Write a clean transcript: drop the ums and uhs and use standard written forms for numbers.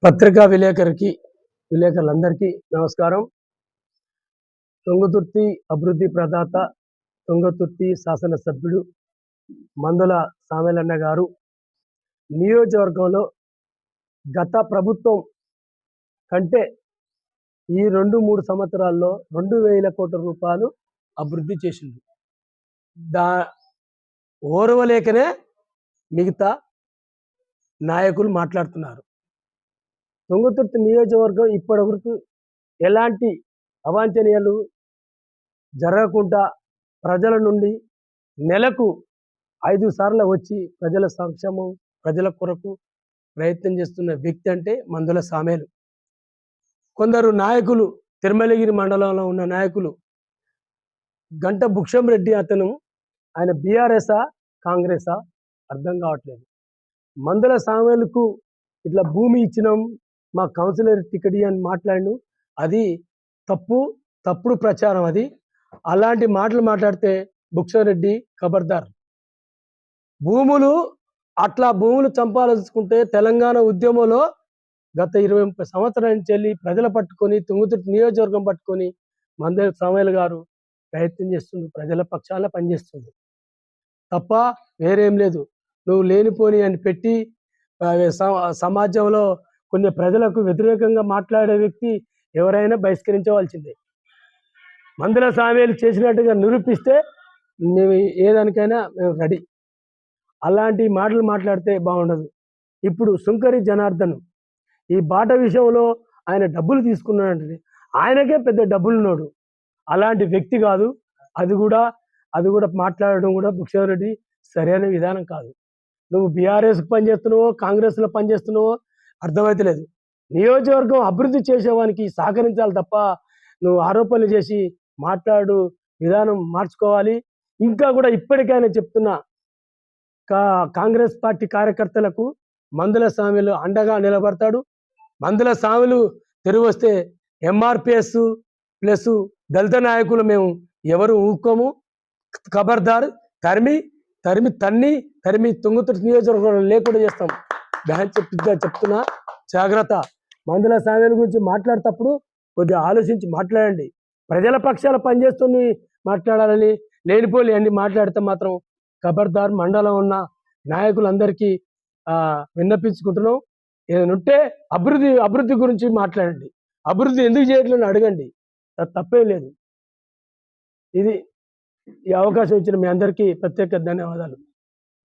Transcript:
పత్రికా విలేకరులందరికీ నమస్కారం. తుంగతుర్తి అభివృద్ధి ప్రదాత, తుంగతుర్తి శాసనసభ్యుడు మందుల సామెలన్న గారు నియోజకవర్గంలో గత ప్రభుత్వం కంటే ఈ 2-3 సంవత్సరాల్లో 2,000 కోట్ల రూపాయలు అభివృద్ధి చేసింది. ఓర్వలేకనే మిగతా నాయకులు మాట్లాడుతున్నారు. తుంగతుర్తి నియోజకవర్గం ఇప్పటివరకు ఎలాంటి అవాంఛనీయాలు జరగకుండా ప్రజల నుండి నెలకు 5 సార్లు వచ్చి ప్రజల సంక్షేమం, ప్రజల కొరకు ప్రయత్నం చేస్తున్న వ్యక్తి అంటే మందుల సామేలు. కొందరు నాయకులు, తిరుమలగిరి మండలంలో ఉన్న నాయకులు, గంట భుక్షం రెడ్డి అతను, ఆయన బీఆర్ఎస్ఆ కాంగ్రెసా అర్థం కావట్లేదు. మందుల సామేలుకు ఇట్లా భూమి ఇచ్చినాం, మా కౌన్సిలర్ టికెట్ అని మాట్లాడిను, అది తప్పుడు ప్రచారం. అది అలాంటి మాటలు మాట్లాడితే భుక్షరెడ్డి ఖబర్దార్. భూములు చంపాలనుకుంటే తెలంగాణ ఉద్యమంలో గత 20-30 సంవత్సరాల నుంచి వెళ్ళి ప్రజలు పట్టుకొని, తుంగతుర్తి నియోజకవర్గం పట్టుకొని మందుల సామేలు గారు ప్రయత్నం చేస్తుంది, ప్రజల పక్షాన పనిచేస్తుంది తప్ప వేరేం లేదు. నువ్వు లేనిపోని అని పెట్టి సమాజంలో కొన్ని ప్రజలకు వ్యతిరేకంగా మాట్లాడే వ్యక్తి ఎవరైనా బహిష్కరించవలసిందే. మందుల సామేలు చేసినట్టుగా నిరూపిస్తే మేము ఏదానికైనా మేము రెడీ. అలాంటి మాటలు మాట్లాడితే బాగుండదు. ఇప్పుడు సుంకరి జనార్దన్ ఈ బాట విషయంలో ఆయన డబ్బులు తీసుకున్నాడంటే ఆయనకే పెద్ద డబ్బులున్నాడు. అలాంటి వ్యక్తి కాదు. అది కూడా మాట్లాడడం కూడా భుక్షరెడ్డి సరైన విధానం కాదు. నువ్వు బీఆర్ఎస్కి పనిచేస్తున్నావో, కాంగ్రెస్లో పనిచేస్తున్నావో అర్థమైతలేదు. నియోజకవర్గం అభివృద్ధి చేసేవానికి సహకరించాలి తప్ప నువ్వు ఆరోపణలు చేసి మాట్లాడు విధానం మార్చుకోవాలి. ఇంకా కూడా ఇప్పటికైనా చెప్తున్నా, కాంగ్రెస్ పార్టీ కార్యకర్తలకు మందుల సామేలు అండగా నిలబడతాడు. మందుల సామేలు తిరిగి వస్తే ఎంఆర్పిఎస్ ప్లస్ దళిత నాయకులు మేము ఎవరు ఊరుకోము. ఖబర్దార్. తరిమి తుంగతుర్తి నియోజకవర్గంలో లేకుండా చేస్తాం. చెప్తున్నా, జాగ్రత్త. మందుల సామేలు గురించి మాట్లాడేటప్పుడు కొద్దిగా ఆలోచించి మాట్లాడండి. ప్రజల పక్షాల పనిచేస్తుని మాట్లాడాలని లేనిపోలి అన్ని మాట్లాడితే మాత్రం ఖబర్దార్. మండలం ఉన్న నాయకులందరికీ విన్నపించుకుంటున్నాం. ఏదైనా అభివృద్ధి గురించి మాట్లాడండి. అభివృద్ధి ఎందుకు చేయట్లేదని అడగండి, తప్పేం లేదు. ఇది ఈ అవకాశం ఇచ్చిన మీ అందరికీ ప్రత్యేక ధన్యవాదాలు.